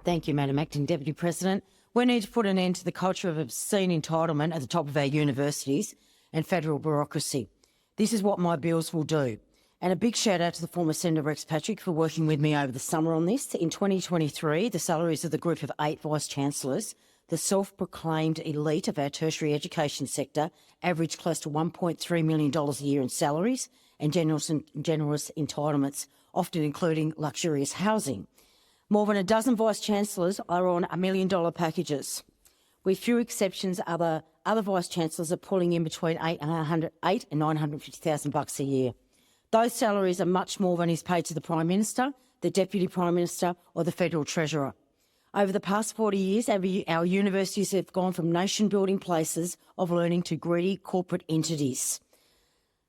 Thank you, Madam Acting Deputy President. We need to put an end to the culture of obscene entitlement at the top of our universities and federal bureaucracy. This is what my bills will do. And a big shout out to the former Senator Rex Patrick for working with me over the summer on this. In 2023, the salaries of the group of 8 Vice-Chancellors, the self-proclaimed elite of our tertiary education sector, averaged close to $1.3 million a year in salaries and generous entitlements, often including luxurious housing. More than a dozen Vice-Chancellors are on $1 million packages. With few exceptions, other Vice-Chancellors are pulling in between $8 and $950,000 a year. Those salaries are much more than is paid to the Prime Minister, the Deputy Prime Minister or the Federal Treasurer. Over the past 40 years, our universities have gone from nation-building places of learning to greedy corporate entities.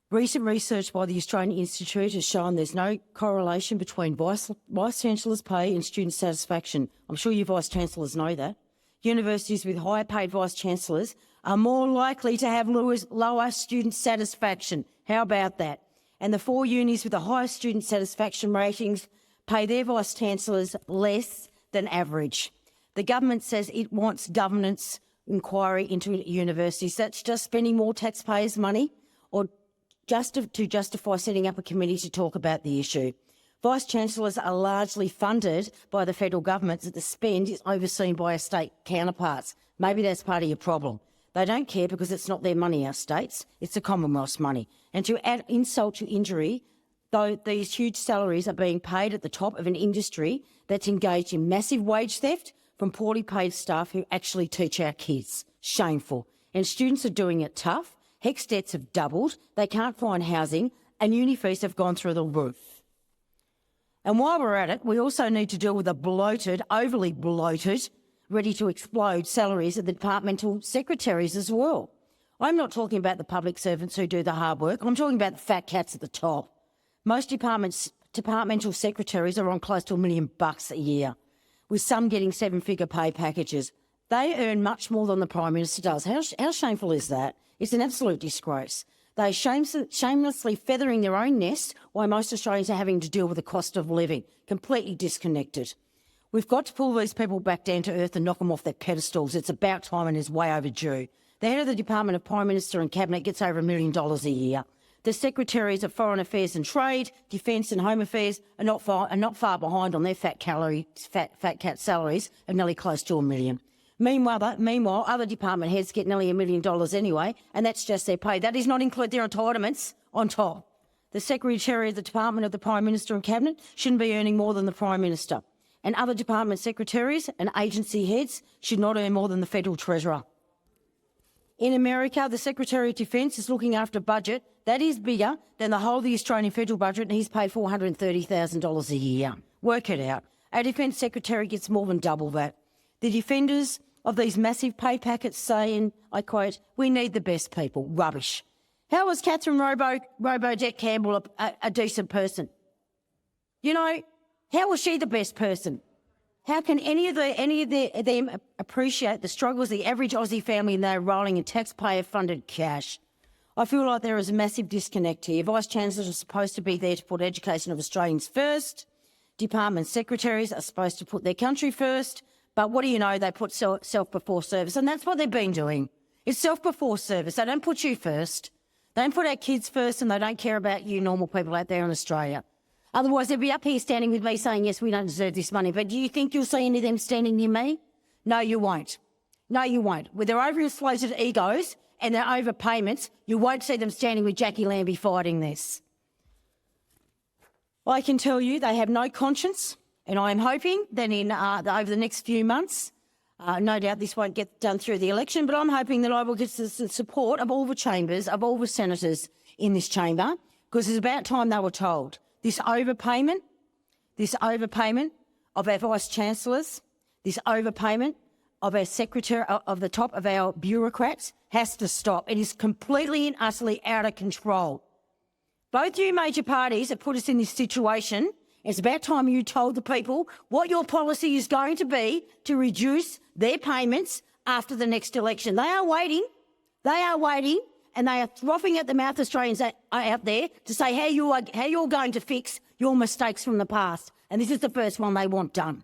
Recent research by the Australian Institute has shown there's no correlation between Vice-Chancellors' pay and student satisfaction. I'm sure you Vice-Chancellors know that. Universities with higher paid Vice-Chancellors are more likely to have lower student satisfaction. How about that? And the 4 unis with the highest student satisfaction ratings pay their Vice-Chancellors less than average. The government says it wants governance inquiry into universities. That's just spending more taxpayers' money or just to justify setting up a committee to talk about the issue. Vice-Chancellors are largely funded by the federal government, that the spend is overseen by our state counterparts. Maybe that's part of your problem. They don't care because it's not their money, our states. It's the Commonwealth's money. And to add insult to injury, though these huge salaries are being paid at the top of an industry that's engaged in massive wage theft from poorly paid staff who actually teach our kids. Shameful. And students are doing it tough. HECS debts have doubled. They can't find housing and uni fees have gone through the roof. And while we're at it, we also need to deal with the bloated, overly bloated, ready to explode salaries of the departmental secretaries as well. I'm not talking about the public servants who do the hard work. I'm talking about the fat cats at the top. Most departmental secretaries are on close to $1 million a year, with some getting 7-figure pay packages. They earn much more than the Prime Minister does. How shameful is that? It's an absolute disgrace. They're shamelessly feathering their own nest while most Australians are having to deal with the cost of living, completely disconnected. We've got to pull these people back down to earth and knock them off their pedestals. It's about time and is way overdue. The head of the Department of Prime Minister and Cabinet gets over $1 million a year. The Secretaries of Foreign Affairs and Trade, Defence and Home Affairs are not far behind on their fat cat salaries of nearly close to $1 million. Meanwhile, other department heads get nearly $1 million anyway, and that's just their pay. That does not include their entitlements on top. The Secretary of the Department of the Prime Minister and Cabinet shouldn't be earning more than the Prime Minister. And other department secretaries and agency heads should not earn more than the Federal Treasurer. In America, the Secretary of Defence is looking after a budget that is bigger than the whole of the Australian federal budget, and he's paid $430,000 a year. Work it out. Our Defence Secretary gets more than double that. The defenders of these massive pay packets say, and I quote, "We need the best people." Rubbish. How was Catherine Robojet Campbell a decent person? You know, how was she the best person? How can any of them appreciate the struggles of the average Aussie family and they're rolling in taxpayer-funded cash? I feel like there is a massive disconnect here. Vice-Chancellors are supposed to be there to put education of Australians first. Department secretaries are supposed to put their country first. But what do you know? They put self before service, and that's what they've been doing. It's self before service. They don't put you first. They don't put our kids first, and they don't care about you normal people out there in Australia. Otherwise, they'd be up here standing with me saying, yes, we don't deserve this money. But do you think you'll see any of them standing near me? No, you won't. No, you won't. With their overinflated egos and their overpayments, you won't see them standing with Jacqui Lambie fighting this. I can tell you they have no conscience, and I am hoping that over the next few months, no doubt this won't get done through the election, but I'm hoping that I will get the support of all the chambers, of all the senators in this chamber, because it's about time they were told. This overpayment of our Vice-Chancellors, this overpayment of our Secretary, of the top of our bureaucrats has to stop. It is completely and utterly out of control. Both you major parties have put us in this situation. It's about time you told the people what your policy is going to be to reduce their payments after the next election. They are waiting, and they are frothing at the mouth, Australians out there, to say how you're going to fix your mistakes from the past. And this is the first one they want done.